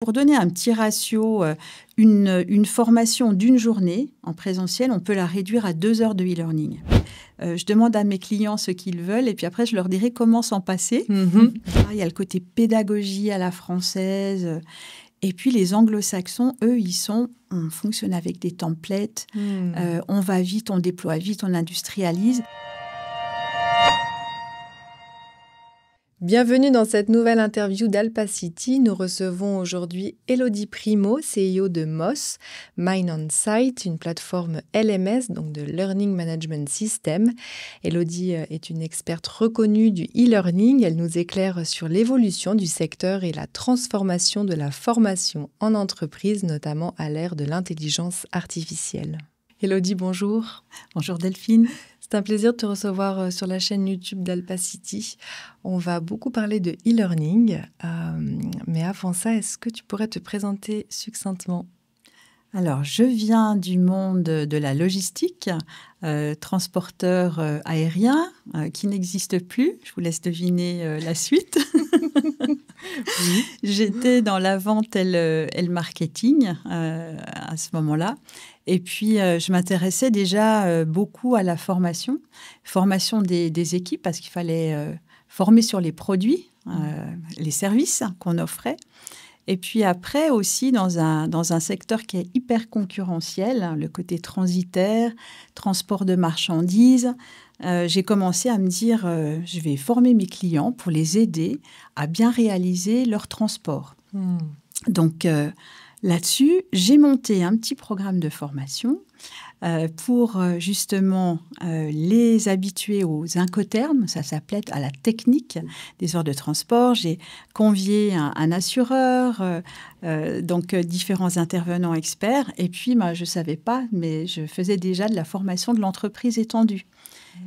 Pour donner un petit ratio, une formation d'une journée en présentiel, on peut la réduire à 2 heures de e-learning. Je demande à mes clients ce qu'ils veulent et puis après, je leur dirai comment s'en passer. Il y a le côté pédagogie à la française. Et puis, les anglo-saxons, eux, on fonctionne avec des templates. On va vite, on déploie vite, on industrialise. Bienvenue dans cette nouvelle interview d'Alpacity. Nous recevons aujourd'hui Elodie Primo, CEO de MOS, Mind on Site, une plateforme LMS, donc de Learning Management System. Elodie est une experte reconnue du e-learning. Elle nous éclaire sur l'évolution du secteur et la transformation de la formation en entreprise, notamment à l'ère de l'intelligence artificielle. Elodie, bonjour. Bonjour Delphine. C'est un plaisir de te recevoir sur la chaîne YouTube d'Alpacity. On va beaucoup parler de e-learning, mais avant ça, est-ce que tu pourrais te présenter succinctement ? Alors, je viens du monde de la logistique, transporteur aérien qui n'existe plus. Je vous laisse deviner la suite. Oui. J'étais dans la vente et le marketing à ce moment-là. Et puis, je m'intéressais déjà beaucoup à la formation des équipes parce qu'il fallait former sur les produits, les services qu'on offrait. Et puis après aussi, dans un secteur qui est hyper concurrentiel, le côté transitaire, transport de marchandises, j'ai commencé à me dire, je vais former mes clients pour les aider à bien réaliser leur transport. Donc là-dessus, j'ai monté un petit programme de formation pour justement les habituer aux incoterms, ça s'appelait à la technique des heures de transport. J'ai convié un assureur, donc différents intervenants experts. Et puis, je ne savais pas, mais je faisais déjà de la formation de l'entreprise étendue.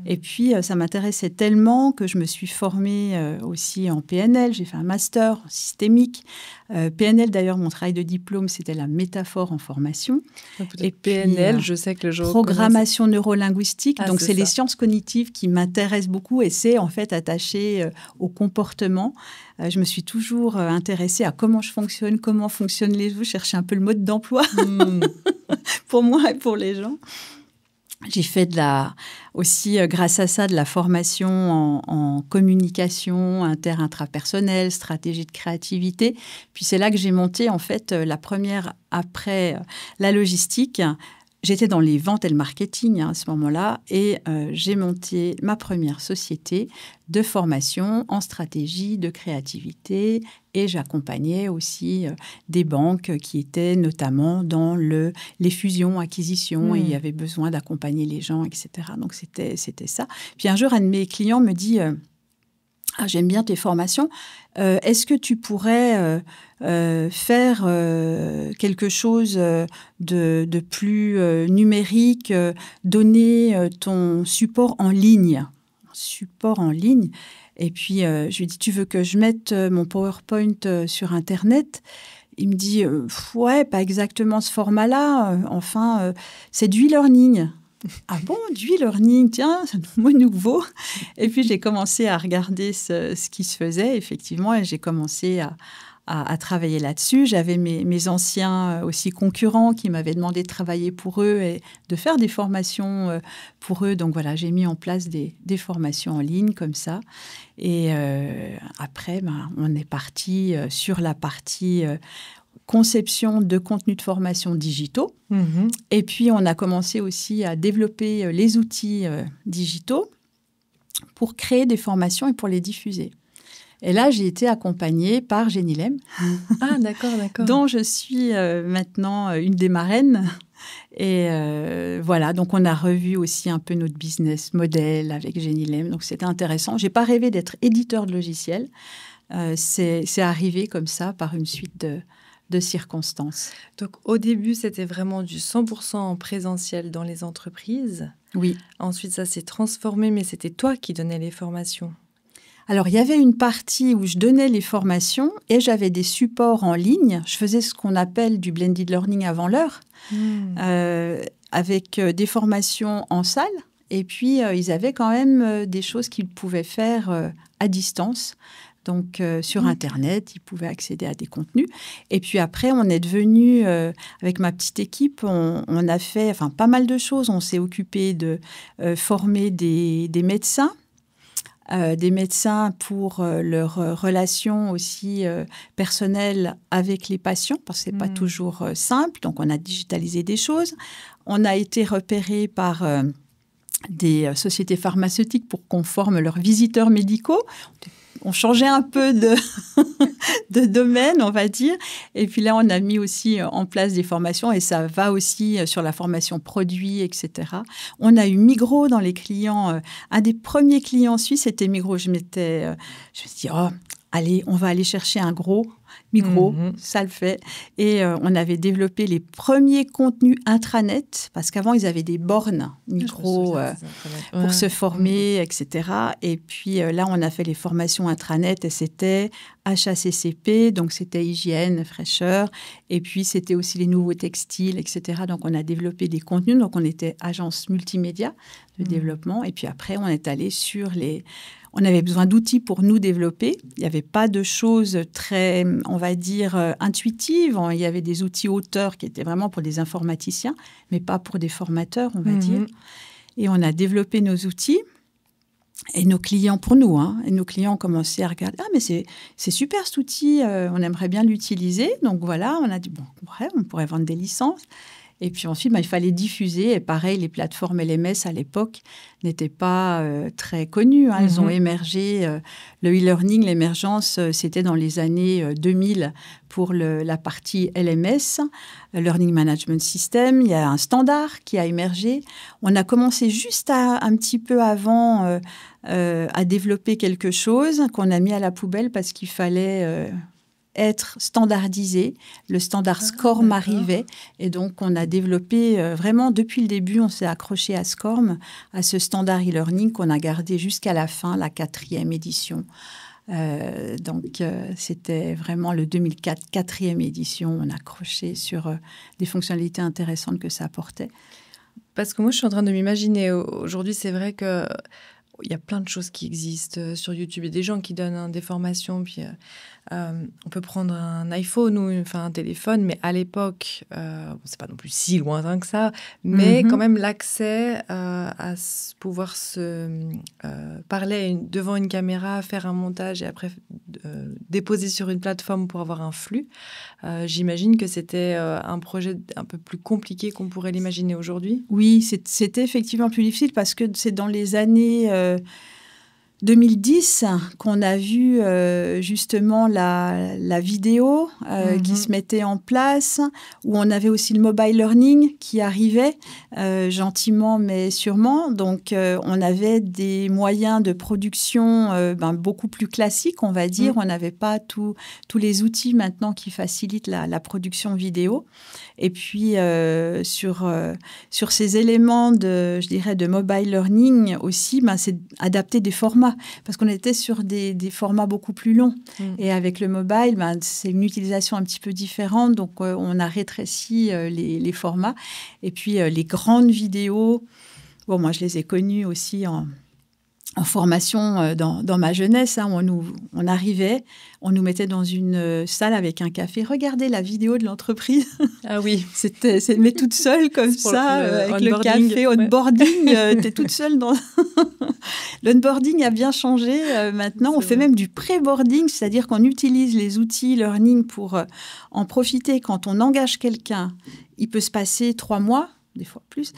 Et puis, ça m'intéressait tellement que je me suis formée aussi en PNL. J'ai fait un master en systémique. PNL, d'ailleurs, mon travail de diplôme, c'était la métaphore en formation. Et PNL, je sais que le jour programmation neurolinguistique. Donc, c'est les sciences cognitives qui m'intéressent beaucoup et c'est en fait attaché au comportement. Je me suis toujours intéressée à comment fonctionnent les autres, chercher un peu le mode d'emploi pour moi et pour les gens. J'ai fait aussi, grâce à ça, de la formation en communication intrapersonnelle, stratégie de créativité. Puis c'est là que j'ai monté, en fait, la première après la logistique. J'étais dans les ventes et le marketing à ce moment-là et j'ai monté ma première société de formation en stratégie de créativité et j'accompagnais aussi des banques qui étaient notamment dans les fusions, acquisitions et il y avait besoin d'accompagner les gens, etc. Donc, c'était ça. Puis un jour, un de mes clients me dit j'aime bien tes formations. Est-ce que tu pourrais faire quelque chose de plus numérique, donner ton support en ligne. Et puis, je lui dis, tu veux que je mette mon PowerPoint sur Internet ? Il me dit, ouais, pas exactement ce format-là. C'est du e-learning. Ah bon, du e-learning, tiens, c'est nouveau. Et puis, j'ai commencé à regarder ce qui se faisait, effectivement, et j'ai commencé à travailler là-dessus. J'avais mes anciens aussi concurrents qui m'avaient demandé de travailler pour eux et de faire des formations pour eux. Donc, voilà, j'ai mis en place des formations en ligne comme ça. Et après, on est parti sur la partie conception de contenus de formation digitaux. Et puis, on a commencé aussi à développer les outils digitaux pour créer des formations et pour les diffuser. Et là, j'ai été accompagnée par Genilem, dont je suis maintenant une des marraines. Et voilà, donc on a revu aussi un peu notre business model avec Genilem. Donc, c'était intéressant. Je n'ai pas rêvé d'être éditeur de logiciels. C'est arrivé comme ça par une suite de circonstances. Donc, au début, c'était vraiment du 100% en présentiel dans les entreprises. Oui. Ensuite, ça s'est transformé, mais c'était toi qui donnais les formations. Alors, il y avait une partie où je donnais les formations et j'avais des supports en ligne. Je faisais ce qu'on appelle du blended learning avant l'heure, avec des formations en salle. Et puis, ils avaient quand même des choses qu'ils pouvaient faire à distance, Donc, sur Internet, ils pouvaient accéder à des contenus. Et puis après, on est devenu, avec ma petite équipe, on a fait pas mal de choses. On s'est occupé de former des médecins. Des médecins pour leur relation aussi personnelle avec les patients, parce que ce n'est pas toujours simple. Donc, on a digitalisé des choses. On a été repéré par des sociétés pharmaceutiques pour qu'on forme leurs visiteurs médicaux. On changeait un peu de domaine, on va dire. Et puis là, on a mis aussi en place des formations et ça va aussi sur la formation produit, etc. On a eu Migros dans les clients. Un des premiers clients suisses, c'était Migros. Je me suis dit, allez, on va aller chercher un gros Migros, ça le fait. Et on avait développé les premiers contenus intranet, parce qu'avant, ils avaient des bornes Migros pour se former, etc. Et puis là, on a fait les formations intranet et c'était HACCP, donc c'était hygiène, fraîcheur. Et puis, c'était aussi les nouveaux textiles, etc. Donc, on a développé des contenus. Donc, on était agence multimédia de développement. Et puis après, on est allé sur les... On avait besoin d'outils pour nous développer. Il n'y avait pas de choses très, on va dire, intuitives. Il y avait des outils auteurs qui étaient vraiment pour des informaticiens, mais pas pour des formateurs, on va dire. Et on a développé nos outils. Et nos clients, pour nous, et nos clients ont commencé à regarder. Ah, mais c'est super cet outil, on aimerait bien l'utiliser. Donc voilà, on a dit, bon, on pourrait vendre des licences. Et puis ensuite, il fallait diffuser. Et pareil, les plateformes LMS à l'époque n'étaient pas très connues. Elles ont émergé. Le e-learning, l'émergence, c'était dans les années 2000 pour la partie LMS, Learning Management System. Il y a un standard qui a émergé. On a commencé juste un petit peu avant à développer quelque chose qu'on a mis à la poubelle parce qu'il fallait... être standardisé. Le standard SCORM arrivait et donc on a développé vraiment depuis le début, on s'est accroché à SCORM, à ce standard e-learning qu'on a gardé jusqu'à la fin, la 4e édition. Donc c'était vraiment le 2004, 4e édition, on a accroché sur des fonctionnalités intéressantes que ça apportait. Parce que moi je suis en train de m'imaginer, aujourd'hui c'est vrai que il y a plein de choses qui existent sur YouTube. Il y a des gens qui donnent des formations, puis on peut prendre un iPhone ou un téléphone, mais à l'époque, c'est pas non plus si lointain que ça, mais quand même l'accès à pouvoir se parler devant une caméra, faire un montage et après déposer sur une plateforme pour avoir un flux. J'imagine que c'était un projet un peu plus compliqué qu'on pourrait l'imaginer aujourd'hui. Oui, c'était effectivement plus difficile parce que c'est dans les années 2010 qu'on a vu justement la vidéo qui se mettait en place, où on avait aussi le mobile learning qui arrivait gentiment mais sûrement. Donc, on avait des moyens de production beaucoup plus classiques, on va dire. On n'avait pas tous les outils maintenant qui facilitent la production vidéo. Et puis, sur ces éléments je dirais, de mobile learning aussi, c'est adapter des formats. Parce qu'on était sur des formats beaucoup plus longs. Et avec le mobile, c'est une utilisation un petit peu différente. Donc, on a rétréci les formats. Et puis, les grandes vidéos, moi, je les ai connues aussi en formation dans ma jeunesse, on arrivait, on nous mettait dans une salle avec un café. Regardez la vidéo de l'entreprise. Ah oui. Mais toute seule comme ça, avec le café, onboarding. T'es toute seule dans... L'onboarding a bien changé. Maintenant, on fait même du pré-boarding, c'est-à-dire qu'on utilise les outils learning pour en profiter. Quand on engage quelqu'un, il peut se passer 3 mois, des fois plus,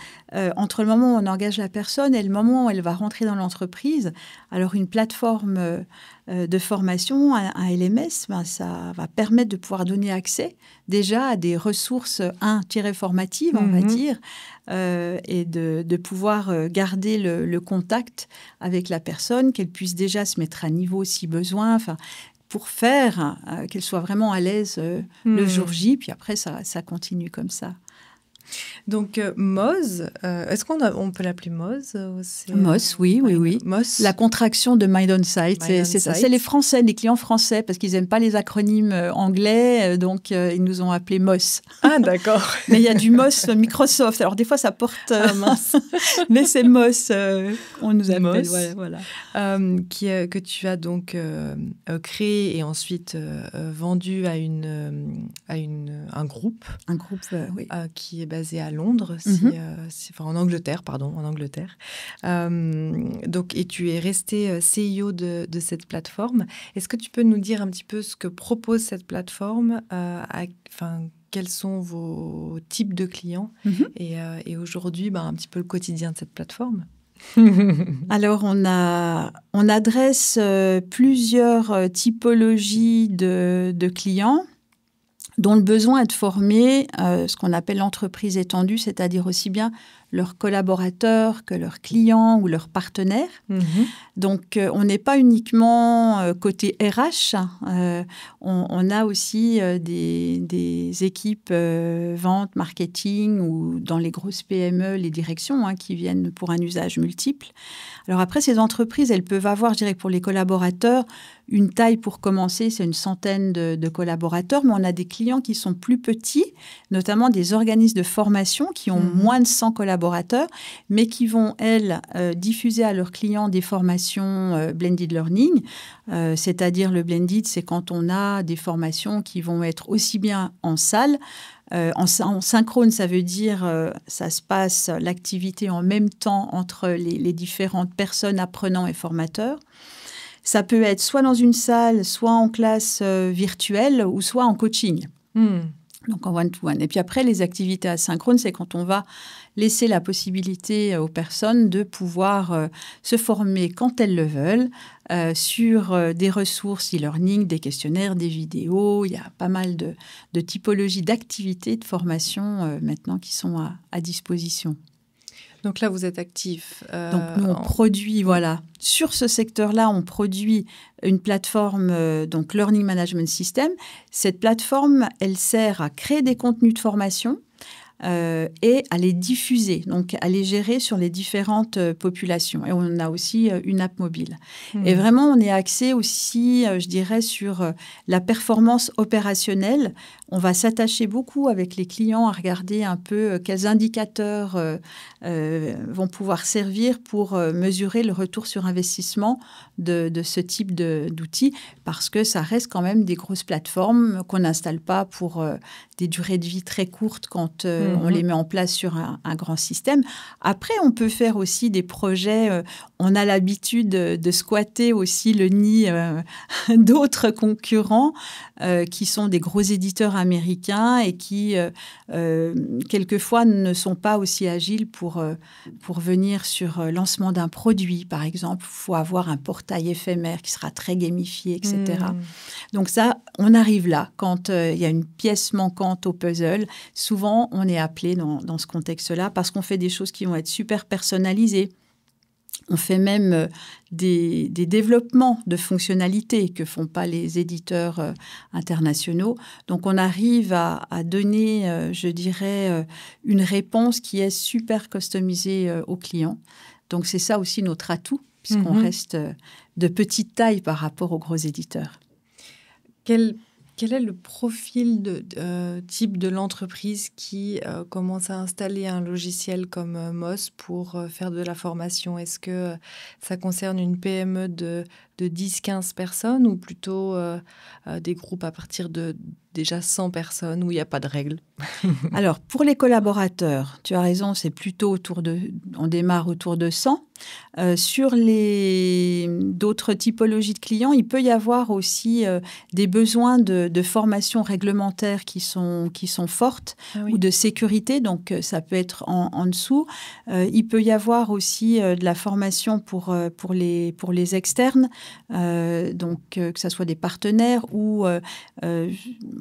entre le moment où on engage la personne et le moment où elle va rentrer dans l'entreprise. Alors, une plateforme de formation, un LMS, ça va permettre de pouvoir donner accès déjà à des ressources formatives, on va dire, et de pouvoir garder le contact avec la personne, qu'elle puisse déjà se mettre à niveau si besoin, pour faire qu'elle soit vraiment à l'aise le jour J, puis après, ça continue comme ça. Donc, Moz, est-ce qu'on peut l'appeler Moz Moz, oui. Moz. La contraction de Mind On Site, c'est ça. C'est les Français, les clients français, parce qu'ils n'aiment pas les acronymes anglais, donc ils nous ont appelés Moz. Ah, d'accord. Mais il y a du Moz Microsoft. Alors, des fois, ça porte... mince. Mais c'est Moz, on nous appelle. Moz, voilà. Que tu as donc créé et ensuite vendu à un groupe. Un groupe, oui. Qui est basé à Londres, en Angleterre, donc, et tu es resté CEO de cette plateforme. Est-ce que tu peux nous dire un petit peu ce que propose cette plateforme, quels sont vos types de clients et aujourd'hui, un petit peu le quotidien de cette plateforme? Alors, on adresse plusieurs typologies de clients dont le besoin est de former ce qu'on appelle l'entreprise étendue, c'est-à-dire aussi bien leurs collaborateurs que leurs clients ou leurs partenaires. Donc, on n'est pas uniquement côté RH, on a aussi des équipes vente, marketing ou dans les grosses PME, les directions qui viennent pour un usage multiple. Alors après, ces entreprises, elles peuvent avoir, je dirais, pour les collaborateurs, une taille pour commencer, c'est une centaine de collaborateurs, mais on a des clients qui sont plus petits, notamment des organismes de formation qui ont moins de 100 collaborateurs, mais qui vont, elles, diffuser à leurs clients des formations blended learning. C'est-à-dire le blended, c'est quand on a des formations qui vont être aussi bien en salle, en synchrone, ça veut dire ça se passe l'activité en même temps entre les différentes personnes, apprenants et formateurs. Ça peut être soit dans une salle, soit en classe virtuelle ou soit en coaching. Donc en one-to-one. Et puis après, les activités asynchrones, c'est quand on va laisser la possibilité aux personnes de pouvoir se former quand elles le veulent sur des ressources e-learning, des questionnaires, des vidéos. Il y a pas mal de typologies d'activités de formation maintenant qui sont à disposition. Donc là, vous êtes actif. Donc nous, on produit, voilà. Sur ce secteur-là, on produit une plateforme, donc Learning Management System. Cette plateforme, elle sert à créer des contenus de formation et à les diffuser, donc à les gérer sur les différentes populations. Et on a aussi une app mobile. Et vraiment, on est axé aussi, je dirais, sur la performance opérationnelle. On va s'attacher beaucoup avec les clients à regarder un peu quels indicateurs vont pouvoir servir pour mesurer le retour sur investissement de ce type d'outils, parce que ça reste quand même des grosses plateformes qu'on n'installe pas pour des durées de vie très courtes quand on les met en place sur un grand système. Après, on peut faire aussi des projets. On a l'habitude de squatter aussi le nid d'autres concurrents qui sont des gros éditeurs américains et qui, quelquefois, ne sont pas aussi agiles pour venir sur lancement d'un produit, par exemple. Il faut avoir un portail éphémère qui sera très gamifié, etc. Donc ça, on arrive là. Quand il y a une pièce manquante au puzzle, souvent, on est appelé dans ce contexte-là parce qu'on fait des choses qui vont être super personnalisées. On fait même des développements de fonctionnalités que ne font pas les éditeurs internationaux. Donc, on arrive à donner, je dirais, une réponse qui est super customisée aux clients. Donc, c'est ça aussi notre atout, puisqu'on reste de petite taille par rapport aux gros éditeurs. Quel est le profil type de l'entreprise qui commence à installer un logiciel comme Moz pour faire de la formation? Est-ce que ça concerne une PME de 10-15 personnes ou plutôt des groupes à partir de déjà 100 personnes où il n'y a pas de règles? Alors, pour les collaborateurs, tu as raison, c'est plutôt on démarre autour de 100. Sur d'autres typologies de clients, il peut y avoir aussi des besoins de formation réglementaire qui sont fortes ou de sécurité, donc ça peut être en dessous. Il peut y avoir aussi de la formation pour les externes, donc que ce soit des partenaires ou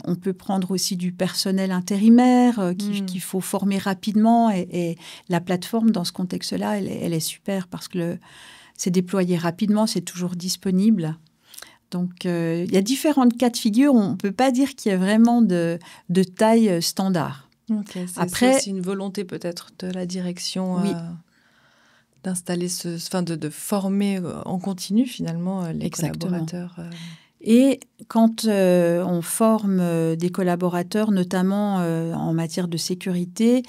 on peut prendre aussi du personnel intérimaire qu'il faut former rapidement et la plateforme dans ce contexte-là, elle est super parce que c'est déployé rapidement, c'est toujours disponible. Donc, il y a différentes cas de figure. On ne peut pas dire qu'il y a vraiment de taille standard. Ok, Après, c'est aussi une volonté peut-être de la direction oui, d'installer de former en continu finalement les exactement. collaborateurs. Et quand on forme des collaborateurs, notamment en matière de sécurité,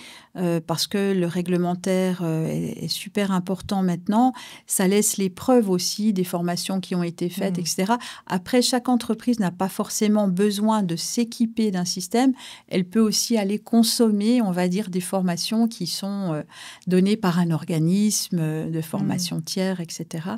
parce que le réglementaire est super important maintenant, ça laisse les preuves aussi des formations qui ont été faites, etc. Après, chaque entreprise n'a pas forcément besoin de s'équiper d'un système. Elle peut aussi aller consommer, on va dire, des formations qui sont données par un organisme de formation tiers, etc.,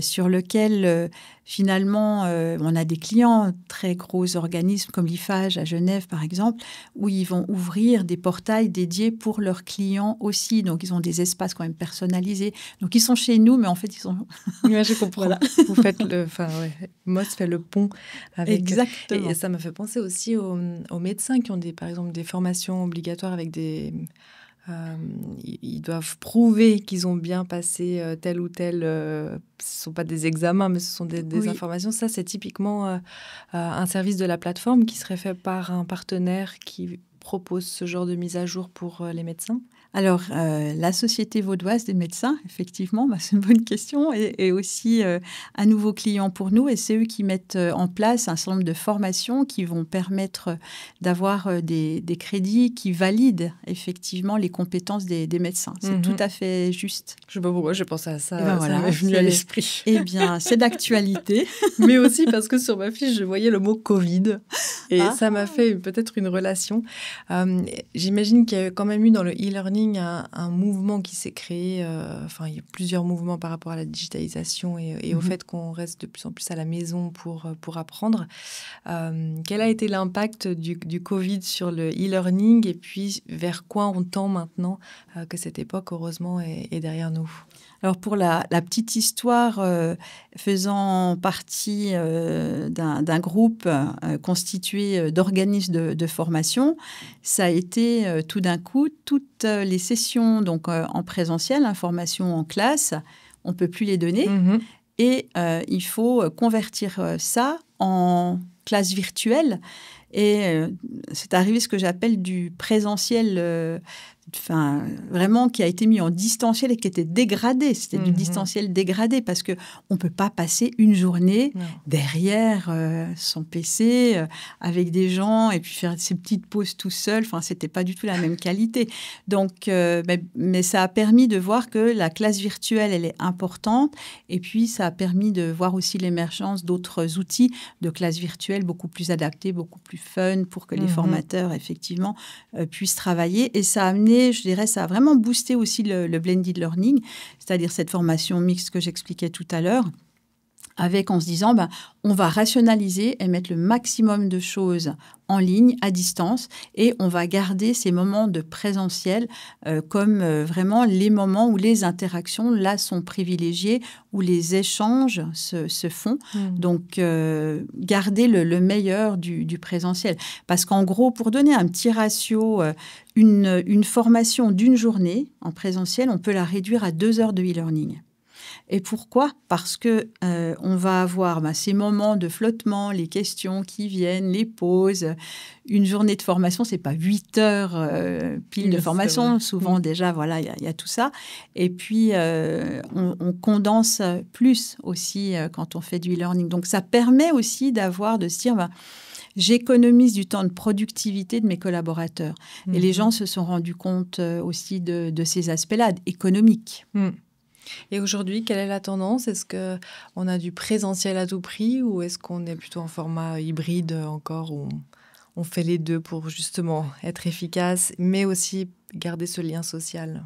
sur lequel... Finalement, on a des clients, très gros organismes comme l'IFAGE à Genève, par exemple, où ils vont ouvrir des portails dédiés pour leurs clients aussi. Donc, ils ont des espaces quand même personnalisés. Donc, ils sont chez nous, mais en fait, ils sont... Oui, je comprends. Voilà. Vous faites Moss fait le pont avec... Exactement. Et ça me fait penser aussi aux médecins qui ont, par exemple, des formations obligatoires avec des... ils doivent prouver qu'ils ont bien passé tel ou tel... ce ne sont pas des examens, mais ce sont des informations. Ça, c'est typiquement un service de la plateforme qui serait fait par un partenaire qui propose ce genre de mise à jour pour les médecins. Alors, la Société vaudoise des médecins, effectivement, c'est une bonne question, est aussi un nouveau client pour nous. Et c'est eux qui mettent en place un certain nombre de formations qui vont permettre d'avoir des crédits qui valident effectivement les compétences des médecins. C'est tout à fait juste. Je ne sais pas pourquoi j'ai pensé à ça. Et ben ça voilà, m'est venu à l'esprit. Eh bien, c'est d'actualité. Mais aussi parce que sur ma fiche, je voyais le mot Covid. Et ça m'a fait peut-être une relation. J'imagine qu'il y a quand même eu dans le e-learning un mouvement qui s'est créé. Il y a plusieurs mouvements par rapport à la digitalisation et au fait qu'on reste de plus en plus à la maison pour apprendre. Quel a été l'impact du Covid sur le e-learning et puis vers quoi on tend maintenant que cette époque, heureusement, est derrière nous? Alors pour la petite histoire, faisant partie d'un groupe constitué d'organismes de formation, ça a été tout d'un coup toutes les sessions donc en présentiel, formation en classe, on ne peut plus les donner et il faut convertir ça en classe virtuelle. Et c'est arrivé ce que j'appelle du présentiel, vraiment qui a été mis en distanciel et qui était dégradé. C'était du distanciel dégradé parce qu'on ne peut pas passer une journée derrière son PC avec des gens et puis faire ses petites pauses tout seul. Ce n'était pas du tout la même qualité. Donc, mais ça a permis de voir que la classe virtuelle, elle est importante. Et puis, ça a permis de voir aussi l'émergence d'autres outils de classe virtuelle beaucoup plus adaptés, beaucoup plus fun pour que les formateurs, effectivement, puissent travailler. Et ça a amené, je dirais, ça a vraiment boosté aussi le blended learning, c'est-à-dire cette formation mixte que j'expliquais tout à l'heure, avec en se disant, on va rationaliser et mettre le maximum de choses en ligne, à distance, et on va garder ces moments de présentiel comme vraiment les moments où les interactions, là, sont privilégiées, où les échanges se font. Donc, garder le meilleur du présentiel. Parce qu'en gros, pour donner un petit ratio, une formation d'une journée en présentiel, on peut la réduire à 2 heures de e-learning. Et pourquoi ? Parce que on va avoir ces moments de flottement, les questions qui viennent, les pauses. Une journée de formation, c'est pas 8 heures pile de formation. Souvent, déjà, voilà, il y a tout ça. Et puis, on condense plus aussi quand on fait du e-learning. Donc, ça permet aussi de se dire... j'économise du temps de productivité de mes collaborateurs. Et les gens se sont rendus compte aussi de ces aspects-là, économiques. Et aujourd'hui, quelle est la tendance ? Est-ce qu'on a du présentiel à tout prix ou est-ce qu'on est plutôt en format hybride encore où on fait les deux pour justement être efficace, mais aussi garder ce lien social ?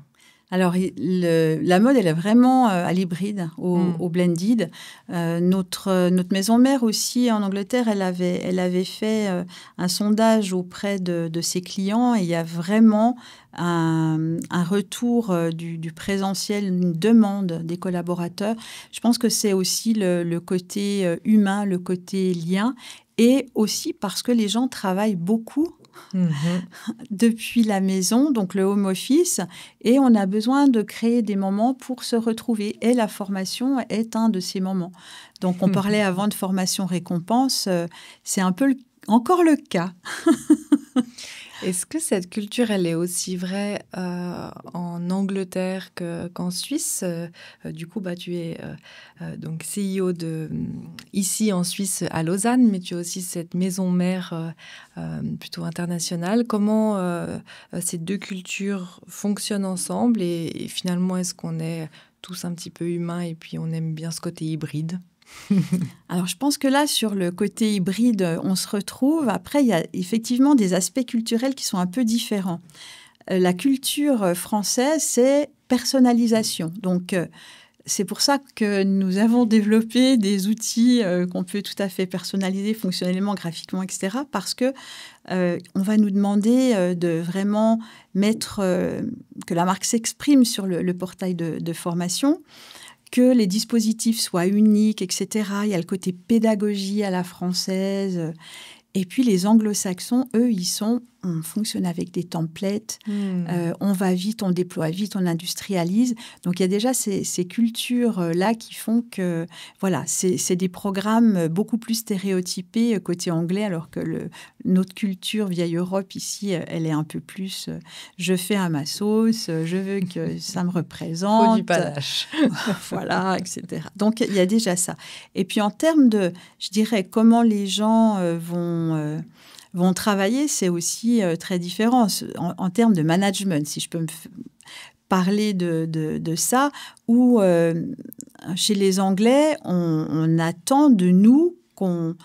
Alors, la mode, elle est vraiment à l'hybride, au blended. Notre maison mère aussi, en Angleterre, elle avait fait un sondage auprès de ses clients et il y a vraiment un retour du présentiel, une demande des collaborateurs. Je pense que c'est aussi le côté humain, le côté lien et aussi parce que les gens travaillent beaucoup depuis la maison, donc le home office, et on a besoin de créer des moments pour se retrouver. Et la formation est un de ces moments. Donc, on parlait avant de formation récompense, c'est un peu encore le cas. Est-ce que cette culture, elle est aussi vraie en Angleterre qu'en Suisse? Du coup, tu es donc CEO ici en Suisse, à Lausanne, mais tu as aussi cette maison mère plutôt internationale. Comment ces deux cultures fonctionnent ensemble et finalement, est-ce qu'on est tous un petit peu humains et puis on aime bien ce côté hybride? Alors, je pense que là, sur le côté hybride, on se retrouve. Après, il y a effectivement des aspects culturels qui sont un peu différents. La culture française, c'est personnalisation. Donc, c'est pour ça que nous avons développé des outils qu'on peut tout à fait personnaliser fonctionnellement, graphiquement, etc. Parce que on va nous demander de vraiment mettre que la marque s'exprime sur le portail de formation, que les dispositifs soient uniques, etc. Il y a le côté pédagogie à la française. Et puis, les anglo-saxons, eux, on fonctionne avec des templates, on va vite, on déploie vite, on industrialise. Donc, il y a déjà ces cultures-là qui font que, voilà, c'est des programmes beaucoup plus stéréotypés côté anglais, alors que notre culture vieille Europe, ici, elle est un peu plus je fais à ma sauce, je veux que ça me représente. Faut du panache. Voilà, etc. Donc, il y a déjà ça. Et puis, en termes de, je dirais, comment les gens vont travailler, c'est aussi très différent. En termes de management, si je peux parler de ça, où chez les Anglais, on attend de nous qu'on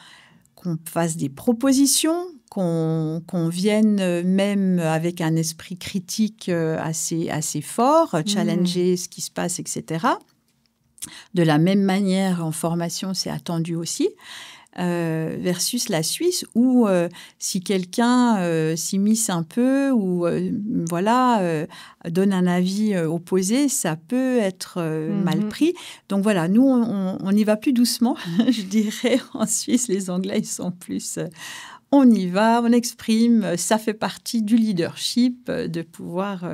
fasse des propositions, qu'on vienne même avec un esprit critique assez fort, challenger ce qui se passe, etc. De la même manière, en formation, c'est attendu aussi. Versus la Suisse où si quelqu'un s'immisce un peu ou donne un avis opposé, ça peut être mal pris. Donc voilà, nous, on y va plus doucement, je dirais. En Suisse, les Anglais, ils sont plus... on y va, on exprime, ça fait partie du leadership, de pouvoir...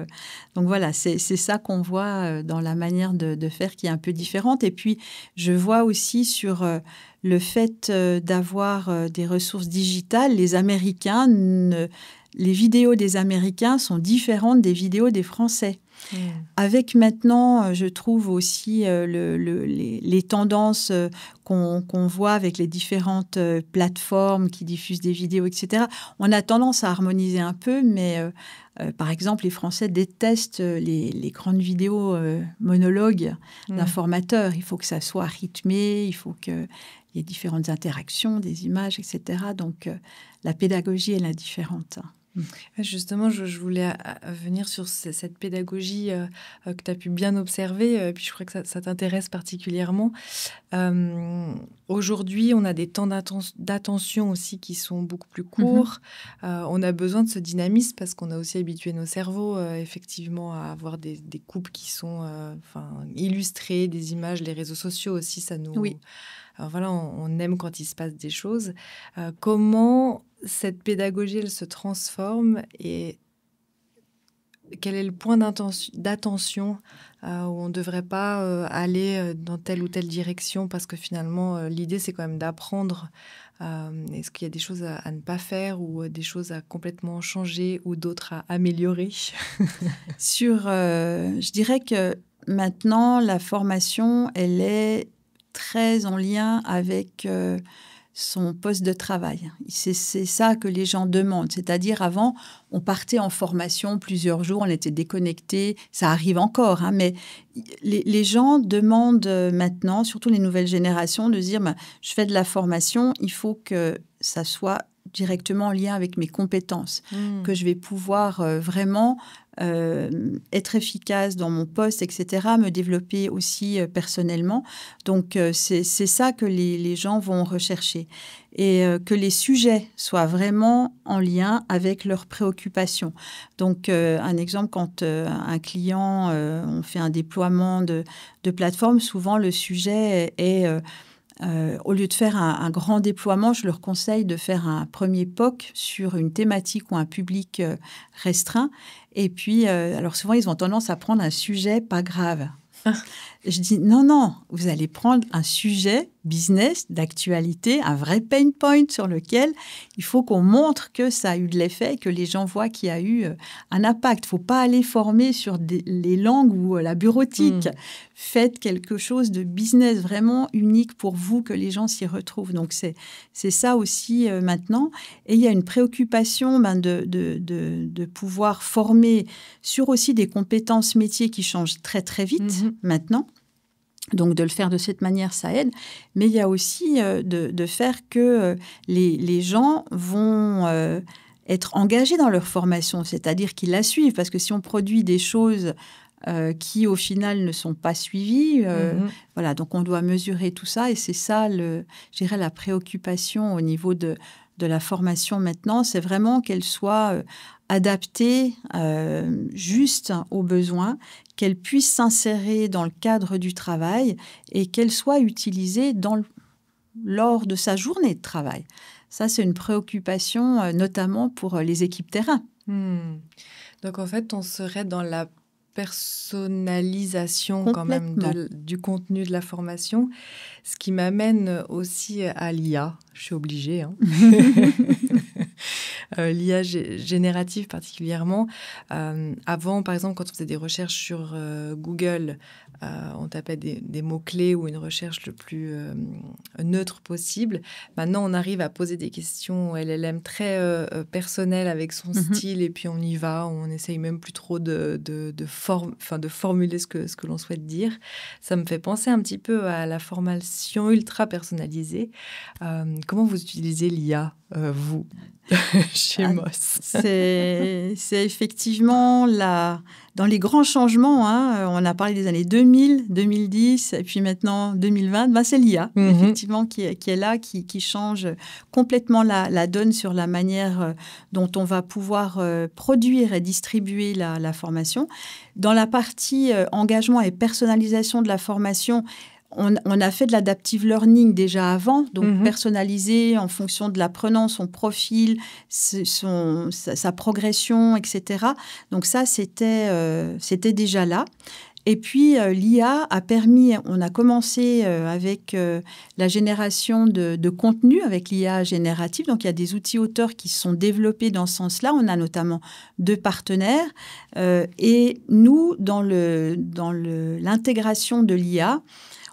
donc voilà, c'est ça qu'on voit dans la manière de faire qui est un peu différente. Et puis, je vois aussi sur le fait d'avoir des ressources digitales, les Américains, les vidéos des Américains sont différentes des vidéos des Français. Avec maintenant, je trouve aussi les tendances qu'on voit avec les différentes plateformes qui diffusent des vidéos, etc. On a tendance à harmoniser un peu, mais par exemple, les Français détestent les grandes vidéos monologues d'un formateur. Il faut que ça soit rythmé, il faut qu'il y ait différentes interactions, des images, etc. Donc, la pédagogie, elle est différente. Justement, je voulais venir sur cette pédagogie que tu as pu bien observer, puis je crois que ça t'intéresse particulièrement. Aujourd'hui, on a des temps d'attention aussi qui sont beaucoup plus courts. On a besoin de ce dynamisme parce qu'on a aussi habitué nos cerveaux effectivement à avoir des coupes qui sont illustrées, des images, les réseaux sociaux aussi, ça nous... Oui. Alors voilà, on aime quand il se passe des choses. Comment cette pédagogie, elle se transforme et quel est le point d'attention où on ne devrait pas aller dans telle ou telle direction parce que finalement, l'idée, c'est quand même d'apprendre. Est-ce qu'il y a des choses à ne pas faire ou des choses à complètement changer ou d'autres à améliorer? Je dirais que maintenant, la formation, elle est très en lien avec son poste de travail. C'est ça que les gens demandent. C'est-à-dire, avant, on partait en formation plusieurs jours, on était déconnectés. Ça arrive encore, hein, mais les gens demandent maintenant, surtout les nouvelles générations, de dire je fais de la formation, il faut que ça soit directement en lien avec mes compétences, que je vais pouvoir vraiment être efficace dans mon poste, etc., me développer aussi personnellement. Donc, c'est ça que les gens vont rechercher. Et que les sujets soient vraiment en lien avec leurs préoccupations. Donc, un exemple, quand un client, on fait un déploiement de plateforme, souvent le sujet est... au lieu de faire un grand déploiement, je leur conseille de faire un premier POC sur une thématique ou un public restreint. Et puis, alors souvent, ils ont tendance à prendre un sujet pas grave. Je dis non, vous allez prendre un sujet business, d'actualité, un vrai pain point sur lequel il faut qu'on montre que ça a eu de l'effet, que les gens voient qu'il y a eu un impact. Il ne faut pas aller former sur les langues ou la bureautique. Faites quelque chose de business vraiment unique pour vous, que les gens s'y retrouvent. Donc, c'est ça aussi maintenant. Et il y a une préoccupation de pouvoir former sur aussi des compétences métiers qui changent très, très vite maintenant. Donc, de le faire de cette manière, ça aide. Mais il y a aussi de faire que les gens vont être engagés dans leur formation, c'est-à-dire qu'ils la suivent. Parce que si on produit des choses qui, au final, ne sont pas suivies, voilà, donc on doit mesurer tout ça. Et c'est ça, je dirais, la préoccupation au niveau de la formation maintenant. C'est vraiment qu'elle soit adaptée juste aux besoins, qu'elle puisse s'insérer dans le cadre du travail et qu'elle soit utilisée lors de sa journée de travail. Ça, c'est une préoccupation, notamment pour les équipes terrain. Donc, en fait, on serait dans la personnalisation quand même du contenu de la formation, ce qui m'amène aussi à l'IA. Je suis obligée. L'IA générative particulièrement. Avant, par exemple, quand on faisait des recherches sur Google, on tapait des mots-clés ou une recherche le plus neutre possible. Maintenant, on arrive à poser des questions au LLM très personnelles avec son style et puis on y va. On n'essaye même plus trop de formuler ce que l'on souhaite dire. Ça me fait penser un petit peu à la formation ultra personnalisée. Comment vous utilisez l'IA, vous, chez Moss? C'est effectivement dans les grands changements, on a parlé des années 2000, 2010, et puis maintenant 2020, c'est l'IA, effectivement, qui est là, qui change complètement la donne sur la manière dont on va pouvoir produire et distribuer la formation. Dans la partie engagement et personnalisation de la formation, on a fait de l'adaptive learning déjà avant, donc personnalisé en fonction de l'apprenant, son profil, sa progression, etc. Donc ça, c'était déjà là. Et puis, l'IA a permis, on a commencé avec la génération de contenu, avec l'IA générative. Donc, il y a des outils auteurs qui se sont développés dans ce sens-là. On a notamment 2 partenaires. Et nous, dans l'intégration de l'IA,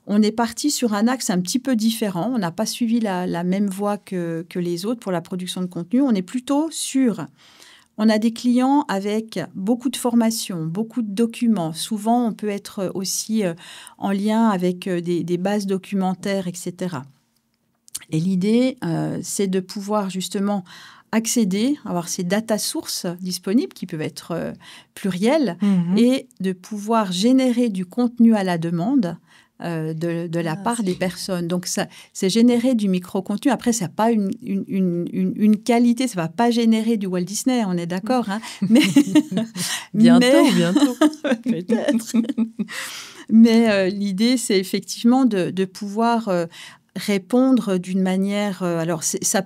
on est parti sur un axe un petit peu différent. On n'a pas suivi la même voie que les autres pour la production de contenu. On est plutôt on a des clients avec beaucoup de formations, beaucoup de documents. Souvent, on peut être aussi en lien avec des bases documentaires, etc. Et l'idée, c'est de pouvoir justement accéder, avoir ces data sources disponibles qui peuvent être plurielles et de pouvoir générer du contenu à la demande de la part des personnes. Donc, c'est générer du micro-contenu. Après, ça n'a pas une qualité, ça ne va pas générer du Walt Disney, on est d'accord. Mais bientôt. Peut-être. Mais l'idée, c'est effectivement de pouvoir répondre d'une manière... alors, ça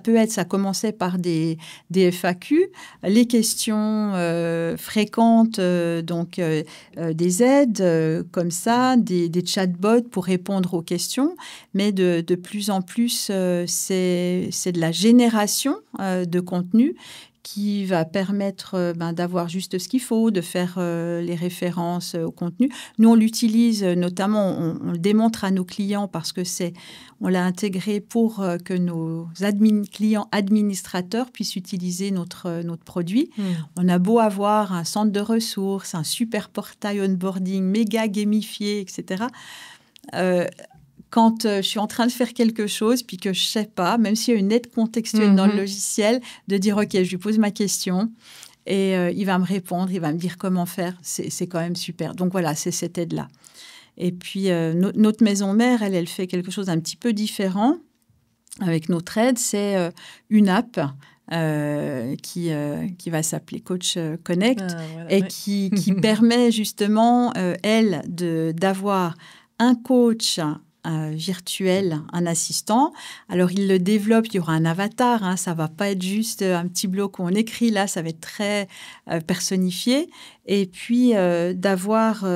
commençait par des FAQ, les questions fréquentes, donc des aides comme ça, des chatbots pour répondre aux questions, mais de plus en plus, c'est de la génération de contenu qui va permettre d'avoir juste ce qu'il faut, de faire les références au contenu. Nous, on l'utilise notamment, on le démontre à nos clients parce que on l'a intégré pour que nos clients administrateurs puissent utiliser notre produit. On a beau avoir un centre de ressources, un super portail onboarding méga gamifié, etc. Quand je suis en train de faire quelque chose, puis que je ne sais pas, même s'il y a une aide contextuelle dans le logiciel, de dire « OK, je lui pose ma question et il va me répondre, il va me dire comment faire », c'est quand même super. Donc voilà, c'est cette aide-là. Et puis, notre maison mère, elle fait quelque chose d'un petit peu différent avec notre aide. C'est une app qui va s'appeler Coach Connect et qui permet justement, elle, d'avoir un coach virtuel, un assistant. Alors, il le développe, il y aura un avatar, hein, ça ne va pas être juste un petit bloc où on écrit, là, ça va être très personnifié. Et puis, d'avoir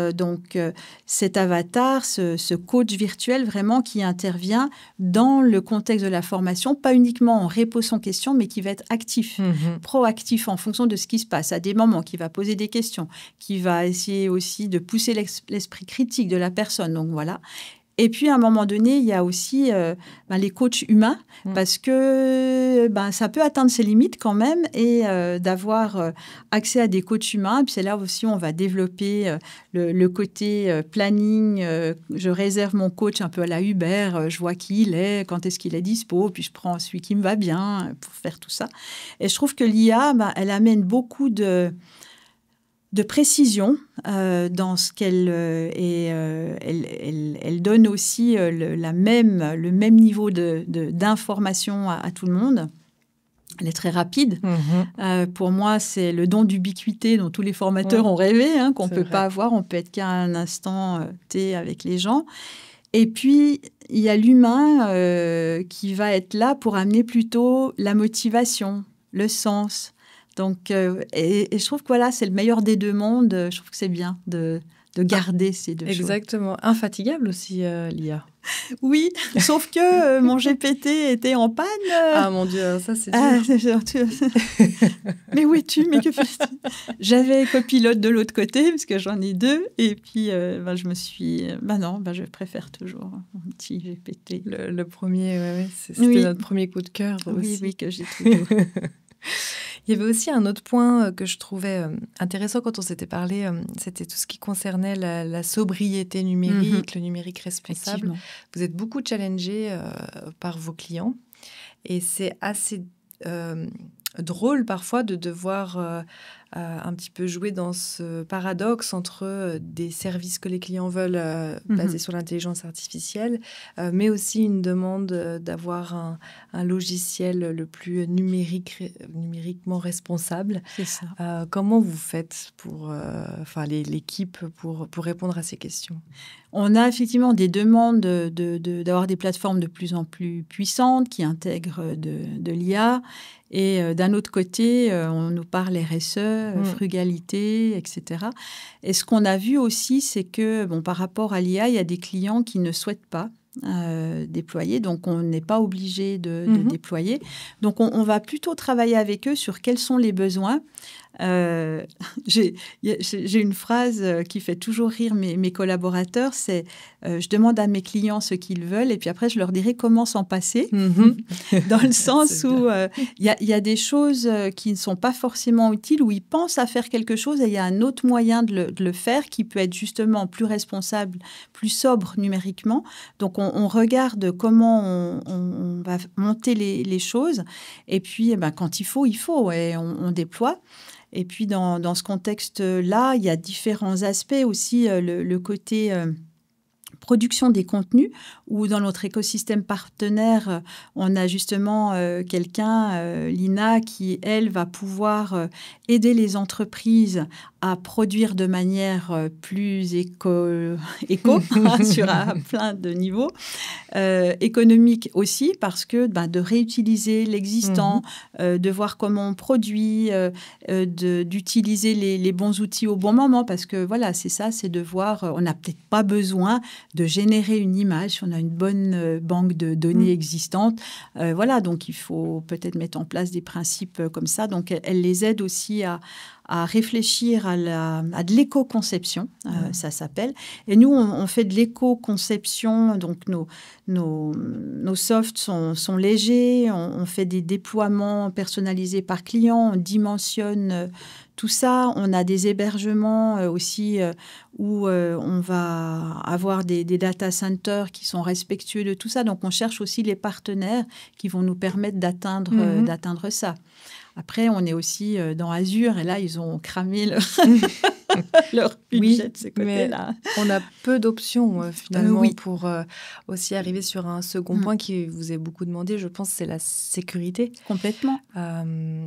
cet avatar, ce coach virtuel vraiment qui intervient dans le contexte de la formation, pas uniquement en réponse aux questions, mais qui va être actif, proactif en fonction de ce qui se passe. À des moments, qui va poser des questions, qui va essayer aussi de pousser l'esprit critique de la personne. Donc, voilà. Et puis, à un moment donné, il y a aussi les coachs humains, parce que ça peut atteindre ses limites quand même, et d'avoir accès à des coachs humains. Puis c'est là aussi où on va développer le côté planning. Je réserve mon coach un peu à la Uber, je vois qui il est, quand est-ce qu'il est dispo, puis je prends celui qui me va bien pour faire tout ça. Et je trouve que l'IA, elle amène beaucoup de précision dans ce qu'elle elle donne aussi le même niveau d'information à tout le monde. Elle est très rapide. Pour moi, c'est le don d'ubiquité dont tous les formateurs ont rêvé, hein, qu'on ne peut pas avoir. On peut être qu'à un instant T avec les gens. Et puis, il y a l'humain qui va être là pour amener plutôt la motivation, le sens. Donc, et je trouve que voilà, c'est le meilleur des deux mondes. Je trouve que c'est bien de garder ces deux choses. Exactement. Infatigable aussi, l'IA. Oui, sauf que mon GPT était en panne. Ah mon Dieu, ça c'est dur. Mais où es-tu? Mais que fais-tu? J'avais copilote de l'autre côté, parce que j'en ai deux. Et puis, je me suis... je préfère toujours mon petit GPT. Le premier, c'était notre premier coup de cœur. Oui, que j'ai toujours. Il y avait aussi un autre point que je trouvais intéressant quand on s'était parlé, c'était tout ce qui concernait la sobriété numérique, le numérique responsable. Vous êtes beaucoup challengé par vos clients et c'est assez drôle parfois de devoir un petit peu jouer dans ce paradoxe entre des services que les clients veulent basés sur l'intelligence artificielle, mais aussi une demande d'avoir un logiciel le plus numériquement responsable. C'est ça. Comment vous faites pour, l'équipe pour répondre à ces questions? On a effectivement des demandes d'avoir des plateformes de plus en plus puissantes qui intègrent de l'IA. Et d'un autre côté, on nous parle RSE, frugalité, etc. Et ce qu'on a vu aussi, c'est que par rapport à l'IA, il y a des clients qui ne souhaitent pas déployer. Donc, on n'est pas obligé de déployer. Donc, on va plutôt travailler avec eux sur quels sont les besoins. J'ai une phrase qui fait toujours rire mes collaborateurs, c'est je demande à mes clients ce qu'ils veulent et puis après je leur dirai comment s'en passer, dans le sens où il y a des choses qui ne sont pas forcément utiles, où ils pensent à faire quelque chose et il y a un autre moyen de le faire qui peut être justement plus responsable, plus sobre numériquement. Donc on regarde comment on va monter les choses et puis quand il faut et on déploie. Et puis, dans ce contexte-là, il y a différents aspects aussi. Le côté production des contenus, où dans notre écosystème partenaire, on a justement quelqu'un, Lina, qui, elle, va pouvoir aider les entreprises à produire de manière plus éco sur plein de niveaux, économique aussi, parce que de réutiliser l'existant, de voir comment on produit, d'utiliser les bons outils au bon moment, parce que voilà, c'est ça, c'est de voir, on n'a peut-être pas besoin de générer une image si on a une bonne banque de données existantes. Voilà, donc il faut peut-être mettre en place des principes comme ça. Donc, elle les aide aussi à réfléchir à de l'éco-conception, ça s'appelle. Et nous, on fait de l'éco-conception, donc nos softs sont légers, on fait des déploiements personnalisés par client, on dimensionne tout ça. On a des hébergements aussi où on va avoir des data centers qui sont respectueux de tout ça. Donc, on cherche aussi les partenaires qui vont nous permettre d'atteindre ça. Après, on est aussi dans Azure et là, ils ont cramé leur budget de ce côté-là. On a peu d'options finalement pour aussi arriver sur un second point qui vous est beaucoup demandé, je pense, c'est la sécurité. Complètement.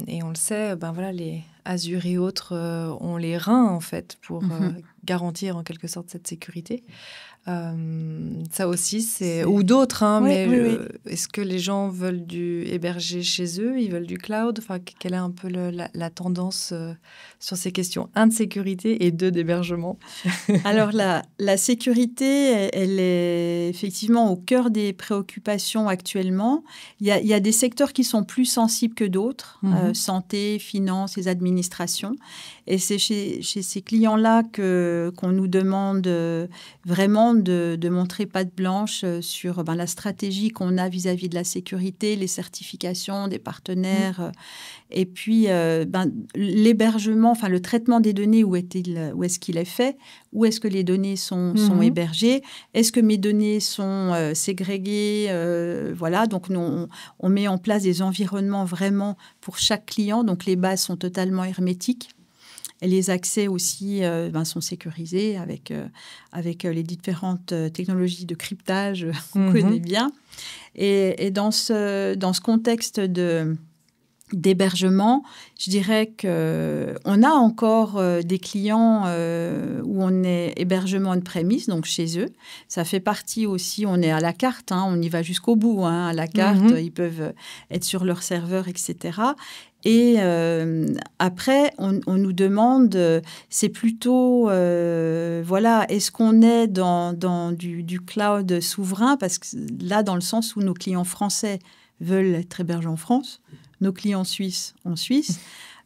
Et on le sait, Azure et autres ont les reins, en fait, pour garantir en quelque sorte cette sécurité. Ça aussi, c'est... Ou d'autres, hein, oui, mais oui. est-ce que les gens veulent du héberger chez eux? Ils veulent du cloud? Enfin, quelle est un peu la tendance sur ces questions? 1, de sécurité et 2, d'hébergement. Alors, la sécurité, elle est effectivement au cœur des préoccupations actuellement. Il y a des secteurs qui sont plus sensibles que d'autres, santé, finance, les administrations. Et c'est chez ces clients-là qu'on nous demande vraiment de montrer patte blanche sur la stratégie qu'on a vis-à-vis de la sécurité, les certifications des partenaires. Et puis, l'hébergement, enfin le traitement des données, où est-ce qu'il est fait? Où est-ce que les données sont hébergées? Est-ce que mes données sont ségrégées? Voilà, donc nous, on met en place des environnements vraiment pour chaque client. Donc, les bases sont totalement hermétiques. Et les accès aussi sont sécurisés avec les différentes technologies de cryptage qu'on connaît bien. Et dans ce contexte d'hébergement, je dirais qu'on a encore des clients où on est hébergement on-premise, donc chez eux. Ça fait partie aussi, on est à la carte, on y va jusqu'au bout, à la carte, ils peuvent être sur leur serveur, etc. Et après, on nous demande, c'est plutôt, est-ce qu'on est dans du cloud souverain? Parce que là, dans le sens où nos clients français veulent être hébergés en France, nos clients suisses en Suisse.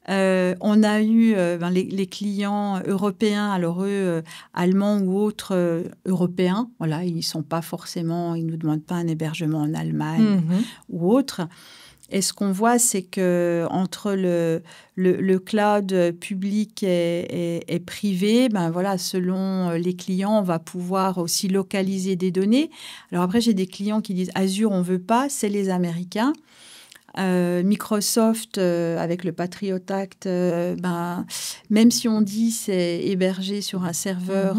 On a eu les clients européens, alors eux, allemands ou autres européens. Voilà, ils sont pas forcément, ils nous demandent pas un hébergement en Allemagne ou autre. Et ce qu'on voit, c'est que entre le cloud public et privé, selon les clients, on va pouvoir aussi localiser des données. Alors après, j'ai des clients qui disent Azure, on veut pas, c'est les Américains. Microsoft, avec le Patriot Act, même si on dit c'est hébergé sur un serveur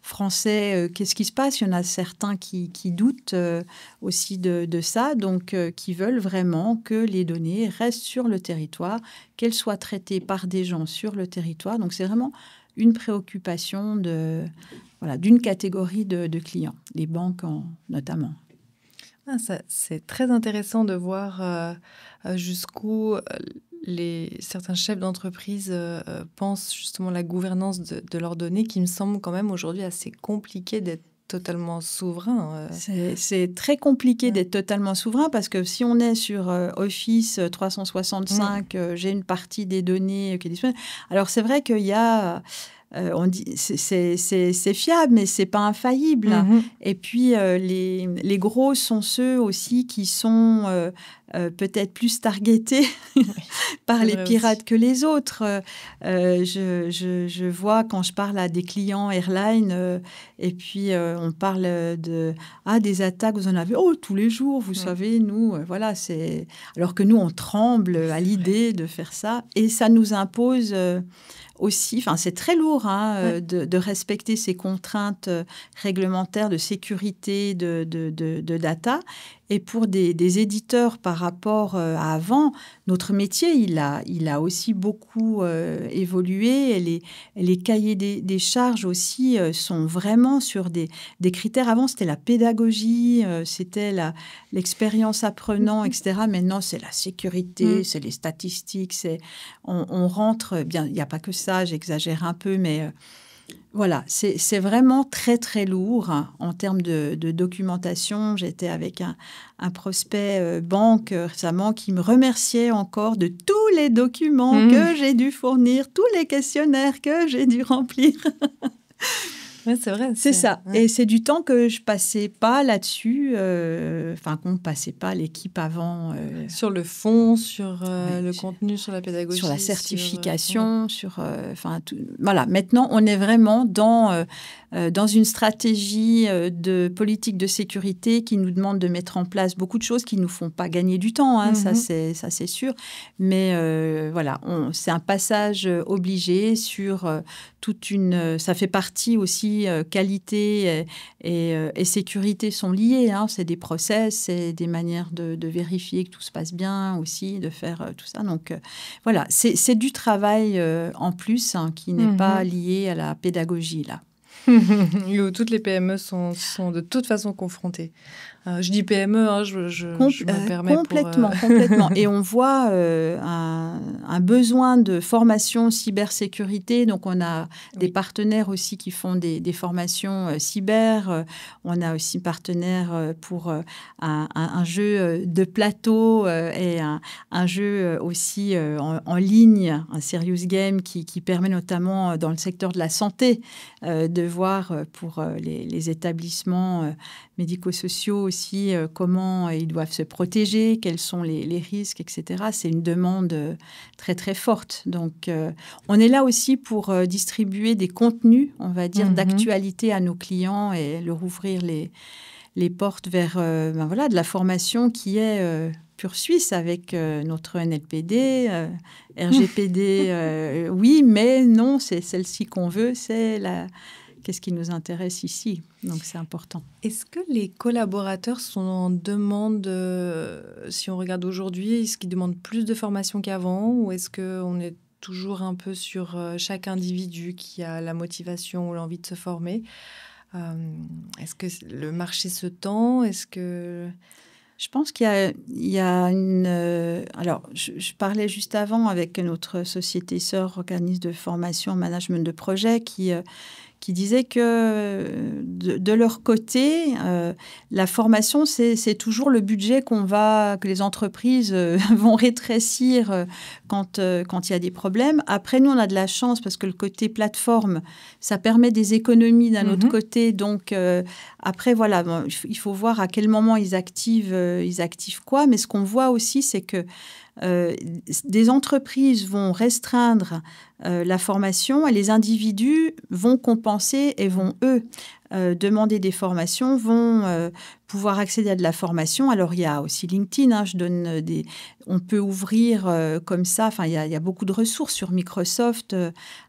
français, qu'est-ce qui se passe? Il y en a certains qui doutent aussi de ça, donc qui veulent vraiment que les données restent sur le territoire, qu'elles soient traitées par des gens sur le territoire. Donc c'est vraiment une préoccupation d'une catégorie de clients, les banques notamment. C'est très intéressant de voir jusqu'où certains chefs d'entreprise pensent justement la gouvernance de leurs données, qui me semble quand même aujourd'hui assez compliqué d'être totalement souverain. C'est très compliqué d'être totalement souverain, parce que si on est sur Office 365, j'ai une partie des données qui est disponible. Alors c'est vrai qu'il y a... on dit c'est fiable, mais c'est pas infaillible. Et puis les gros sont ceux aussi qui sont peut-être plus targetés par les pirates que les autres. Je vois quand je parle à des clients airline et puis on parle des attaques, vous en avez tous les jours, vous savez, nous voilà, c'est alors que nous on tremble à l'idée de faire ça, et ça nous impose aussi, c'est très lourd de respecter ces contraintes réglementaires de sécurité de data. Et pour des éditeurs par rapport à avant, notre métier, il a aussi beaucoup évolué. Et les cahiers des charges aussi sont vraiment sur des critères. Avant, c'était la pédagogie, c'était l'expérience apprenant, etc. Maintenant, c'est la sécurité, c'est les statistiques. On rentre, bien, il n'y a pas que ça, j'exagère un peu, mais... Voilà, c'est vraiment très, très lourd en termes de documentation. J'étais avec un prospect banque récemment qui me remerciait encore de tous les documents que j'ai dû fournir, tous les questionnaires que j'ai dû remplir. Ouais, c'est vrai. C'est ça. Ouais. Et c'est du temps que je passais pas là-dessus, qu'on ne passait pas l'équipe avant. Sur le fond, sur le contenu, sur la pédagogie. Sur la certification, voilà. Maintenant, on est vraiment dans une stratégie de politique de sécurité qui nous demande de mettre en place beaucoup de choses qui ne nous font pas gagner du temps, ça c'est sûr. Mais voilà, c'est un passage obligé sur ça fait partie aussi, qualité et sécurité sont liées. Hein. C'est des process, c'est des manières de vérifier que tout se passe bien aussi, de faire tout ça. Donc voilà, c'est du travail en plus hein, qui n'est pas lié à la pédagogie là. Où toutes les PME sont de toute façon confrontées. Je dis PME, hein, je me permets complètement. Et on voit un besoin de formation cybersécurité. Donc, on a des partenaires aussi qui font des formations cyber. On a aussi partenaire pour un jeu de plateau et un jeu aussi en ligne, un serious game qui permet notamment dans le secteur de la santé de voir pour les établissements médico-sociaux aussi, comment ils doivent se protéger, quels sont les risques, etc. C'est une demande très, très forte. Donc, on est là aussi pour distribuer des contenus, on va dire, d'actualité à nos clients et leur ouvrir les portes vers de la formation qui est pure Suisse avec notre NLPD, RGPD, oui, mais non, c'est celle-ci qu'on veut, qu'est-ce qui nous intéresse ici. Donc, c'est important. Est-ce que les collaborateurs sont en demande, si on regarde aujourd'hui, est-ce qu'ils demandent plus de formation qu'avant ou est-ce qu'on est toujours un peu sur chaque individu qui a la motivation ou l'envie de se former? Est-ce que le marché se tend? Est-ce que... Je pense qu'il y a une... alors, je parlais juste avant avec notre société sœur, organisme de formation en management de projet, qui disaient que de leur côté, la formation, c'est toujours le budget que les entreprises vont rétrécir quand il y a des problèmes. Après, nous, on a de la chance parce que le côté plateforme, ça permet des économies d'un autre côté. Donc, après, voilà, bon, il faut voir à quel moment ils activent quoi. Mais ce qu'on voit aussi, c'est que des entreprises vont restreindre la formation et les individus vont compenser et vont, eux, demander des formations, vont pouvoir accéder à de la formation. Alors, il y a aussi LinkedIn. Hein, on peut ouvrir comme ça. Enfin, il y a beaucoup de ressources sur Microsoft.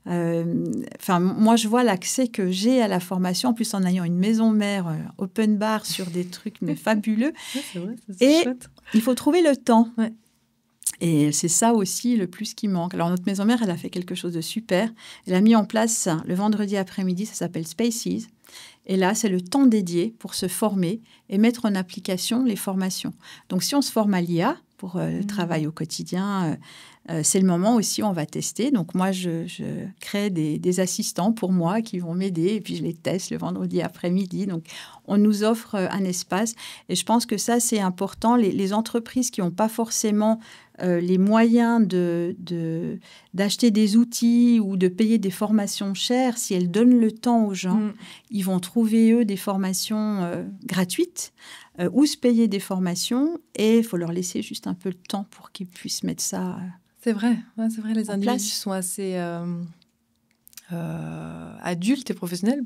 Moi, je vois l'accès que j'ai à la formation, en plus en ayant une maison mère open bar sur des trucs mais fabuleux. Ouais, c'est vrai, c'est chouette. Il faut trouver le temps. Ouais. Et c'est ça aussi le plus qui manque. Alors, notre maison mère, elle a fait quelque chose de super. Elle a mis en place le vendredi après-midi, ça s'appelle Spaces. Et là, c'est le temps dédié pour se former et mettre en application les formations. Donc, si on se forme à l'IA pour le travail au quotidien, c'est le moment aussi où on va tester. Donc, moi, je crée des assistants pour moi qui vont m'aider et puis je les teste le vendredi après-midi. Donc, on nous offre un espace et je pense que ça, c'est important. Les entreprises qui n'ont pas forcément les moyens d'acheter des outils ou de payer des formations chères, si elles donnent le temps aux gens, ils vont trouver, eux, des formations gratuites ou se payer des formations et il faut leur laisser juste un peu le temps pour qu'ils puissent mettre ça c'est vrai, les individus place. sont assez adultes et professionnels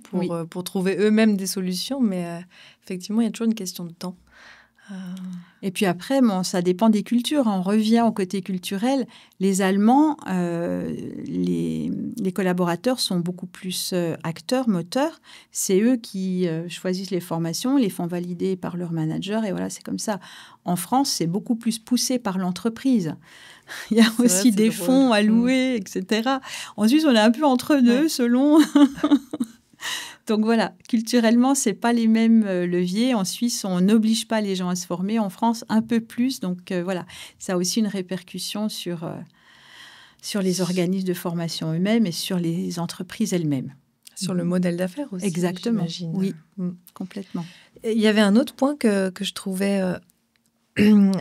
pour trouver eux-mêmes des solutions, mais effectivement, il y a toujours une question de temps. Et puis après, ça dépend des cultures. On revient au côté culturel. Les Allemands, les collaborateurs sont beaucoup plus acteurs, moteurs. C'est eux qui choisissent les formations, les font valider par leur manager. Et voilà, c'est comme ça. En France, c'est beaucoup plus poussé par l'entreprise. Il y a aussi des fonds alloués, etc. En Suisse, on est un peu entre deux, selon... Donc voilà, culturellement, ce n'est pas les mêmes leviers. En Suisse, on n'oblige pas les gens à se former. En France, un peu plus. Donc voilà, ça a aussi une répercussion sur les organismes de formation eux-mêmes et sur les entreprises elles-mêmes. Sur le modèle d'affaires aussi, exactement, j'imagine. Oui, complètement. Il y avait un autre point que je trouvais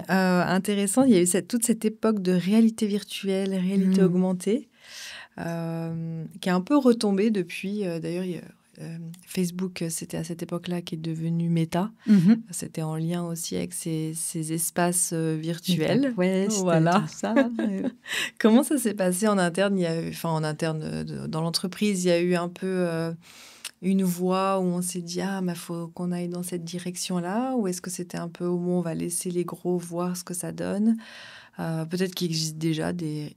intéressant. Il y a eu toute cette époque de réalité virtuelle, réalité augmentée, qui a un peu retombé depuis. D'ailleurs, Facebook, c'était à cette époque-là qui est devenu Meta. C'était en lien aussi avec ces espaces virtuels. Voilà. Ça. Comment ça s'est passé en interne? Dans l'entreprise, il y a eu un peu une voie où on s'est dit faut qu'on aille dans cette direction-là, ou est-ce que c'était un peu où on va laisser les gros voir ce que ça donne? Peut-être qu'il existe déjà des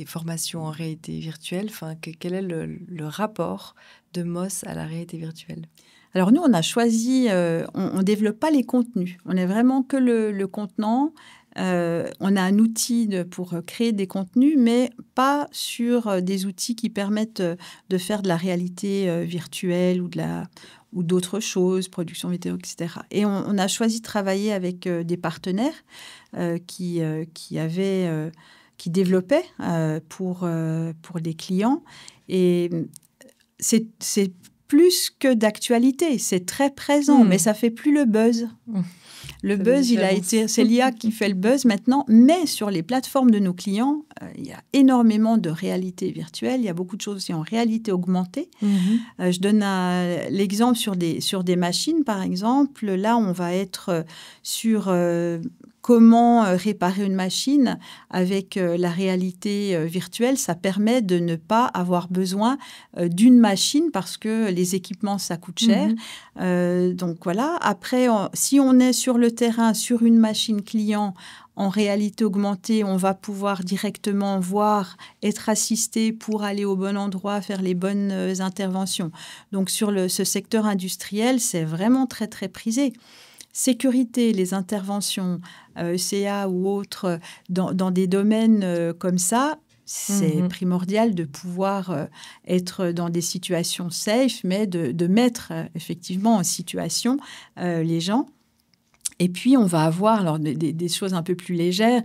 formations en réalité virtuelle. Enfin, quel est le rapport de Moss à la réalité virtuelle? Alors nous, on a choisi, on ne développe pas les contenus. On est vraiment que le contenant. On a un outil pour créer des contenus, mais pas sur des outils qui permettent de faire de la réalité virtuelle ou d'autres choses, production vidéo, etc. Et on a choisi de travailler avec des partenaires qui développaient pour des clients. Et c'est plus que d'actualité, c'est très présent, mais ça fait plus le buzz. Le buzz, c'est l'IA qui fait le buzz maintenant, mais sur les plateformes de nos clients, il y a énormément de réalité virtuelle, il y a beaucoup de choses aussi en réalité augmentée. Je donne l'exemple sur des machines, par exemple. Là, on va être sur comment réparer une machine avec la réalité virtuelle. Ça permet de ne pas avoir besoin d'une machine parce que les équipements, ça coûte cher. Donc voilà. Après, si on est sur le terrain, sur une machine client, en réalité augmentée, on va pouvoir directement voir, être assisté pour aller au bon endroit, faire les bonnes interventions. Donc sur ce secteur industriel, c'est vraiment très, très prisé. Sécurité, les interventions, ECA ou autres, dans des domaines comme ça, c'est primordial de pouvoir être dans des situations safe, mais de mettre effectivement en situation les gens. Et puis, on va avoir alors, des choses un peu plus légères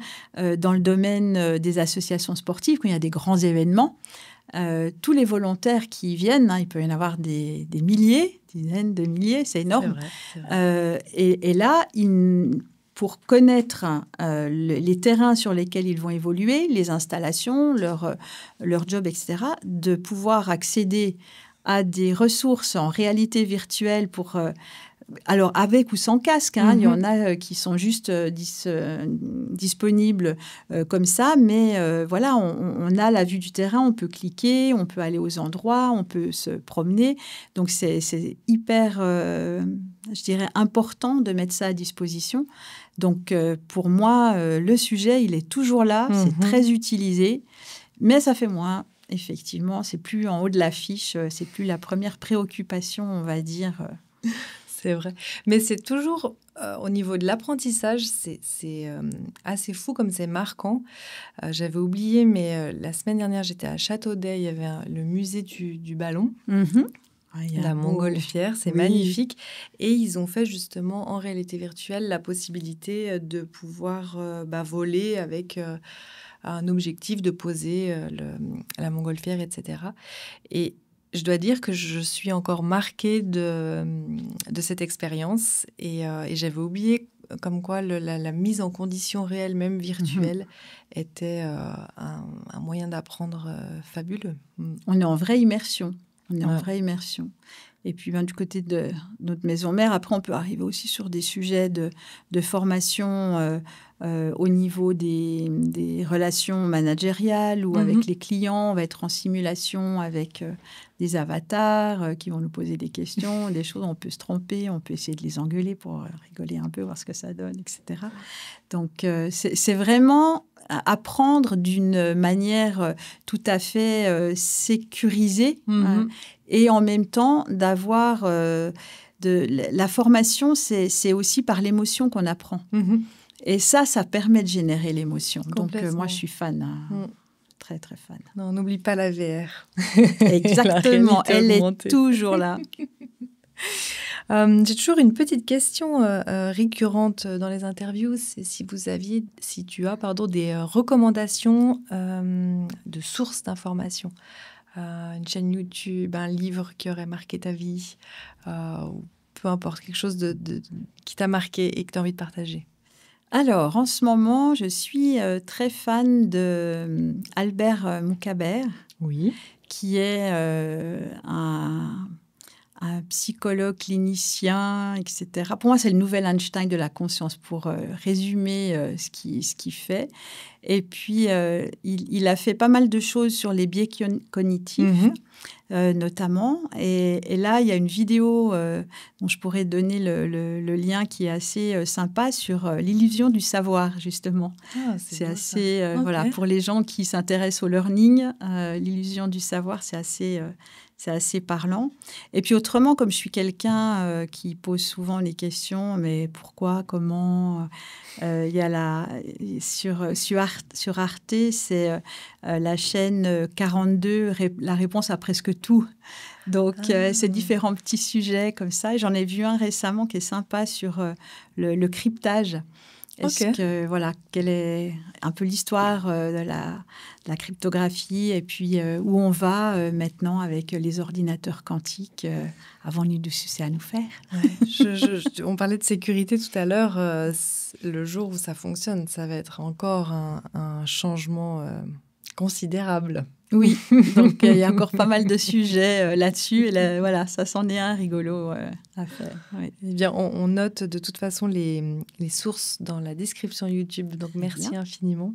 dans le domaine des associations sportives, quand il y a des grands événements. Tous les volontaires qui viennent, il peut y en avoir des milliers, dizaines de milliers, c'est énorme. C'est vrai. Et là, pour connaître les terrains sur lesquels ils vont évoluer, les installations, leur job, etc., de pouvoir accéder à des ressources en réalité virtuelle pour... alors, avec ou sans casque, il y en a qui sont juste disponibles comme ça, mais voilà, on a la vue du terrain, on peut cliquer, on peut aller aux endroits, on peut se promener. Donc, c'est hyper, je dirais, important de mettre ça à disposition. Donc, pour moi, le sujet, il est toujours là, c'est très utilisé, mais ça fait moins. Effectivement, c'est plus en haut de l'affiche, c'est plus la première préoccupation, on va dire. C'est vrai. Mais c'est toujours, au niveau de l'apprentissage, c'est assez fou comme c'est marquant. J'avais oublié, mais la semaine dernière, j'étais à Châteaudet, il y avait le musée du ballon. La montgolfière, c'est magnifique. Et ils ont fait justement en réalité virtuelle la possibilité de pouvoir voler avec un objectif de poser la montgolfière, etc. Et je dois dire que je suis encore marquée de cette expérience et j'avais oublié comme quoi la mise en condition réelle, même virtuelle, était un moyen d'apprendre fabuleux. On est en vraie immersion. En vraie immersion. Et puis, du côté de notre maison mère, après, on peut arriver aussi sur des sujets de formation au niveau des relations managériales ou avec les clients. On va être en simulation avec des avatars qui vont nous poser des questions, des choses. On peut se tromper, on peut essayer de les engueuler pour rigoler un peu, voir ce que ça donne, etc. Donc, c'est vraiment apprendre d'une manière tout à fait sécurisée et en même temps d'avoir la formation, c'est aussi par l'émotion qu'on apprend. Et ça permet de générer l'émotion. Donc, moi, je suis fan, très, très fan. Non, on n'oublie pas la VR. Exactement, elle est toujours là. J'ai toujours une petite question récurrente dans les interviews, c'est si tu as des recommandations de sources d'informations. Une chaîne YouTube, un livre qui aurait marqué ta vie, ou peu importe, quelque chose qui t'a marqué et que tu as envie de partager. Alors, en ce moment, je suis très fan de Albert Moukabert, qui est un psychologue clinicien, etc. Pour moi, c'est le nouvel Einstein de la conscience, pour résumer ce qu'il fait. Et puis, il a fait pas mal de choses sur les biais cognitifs, notamment. Et là, il y a une vidéo dont je pourrais donner le lien qui est assez sympa sur l'illusion du savoir, justement. Ah, C'est beau, assez, ça. voilà, pour les gens qui s'intéressent au learning, l'illusion du savoir, c'est assez parlant. Et puis autrement, comme je suis quelqu'un qui pose souvent les questions, mais pourquoi, comment il y a sur Arte, c'est la chaîne 42, la réponse à presque tout. Donc, c'est différents petits sujets comme ça. Et j'en ai vu un récemment qui est sympa sur le cryptage. Quelle est un peu l'histoire de la cryptographie et puis où on va maintenant avec les ordinateurs quantiques. Avons-nous du succès à nous faire? Ouais. On parlait de sécurité tout à l'heure. Le jour où ça fonctionne, ça va être encore un changement considérable. Oui, donc il y a encore pas mal de sujets là-dessus. Et voilà, ça s'en est un rigolo à faire. Oui. Eh bien, on note de toute façon les sources dans la description YouTube. Donc, merci infiniment.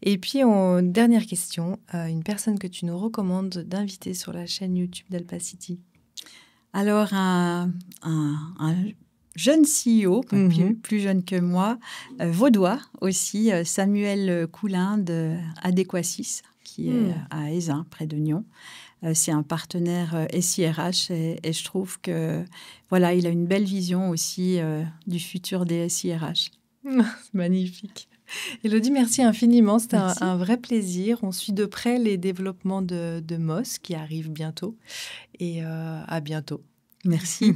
Et puis, dernière question. Une personne que tu nous recommandes d'inviter sur la chaîne YouTube d'Alpacity? Alors, un jeune CEO, plus jeune que moi, vaudois aussi, Samuel Coulin d'Adéquacis, qui est à Ézin, près de Nyon. C'est un partenaire SIRH et je trouve que voilà, il a une belle vision aussi du futur des SIRH. C'est magnifique. Élodie, merci infiniment. C'était un vrai plaisir. On suit de près les développements de Moss qui arrivent bientôt. Et à bientôt. Merci.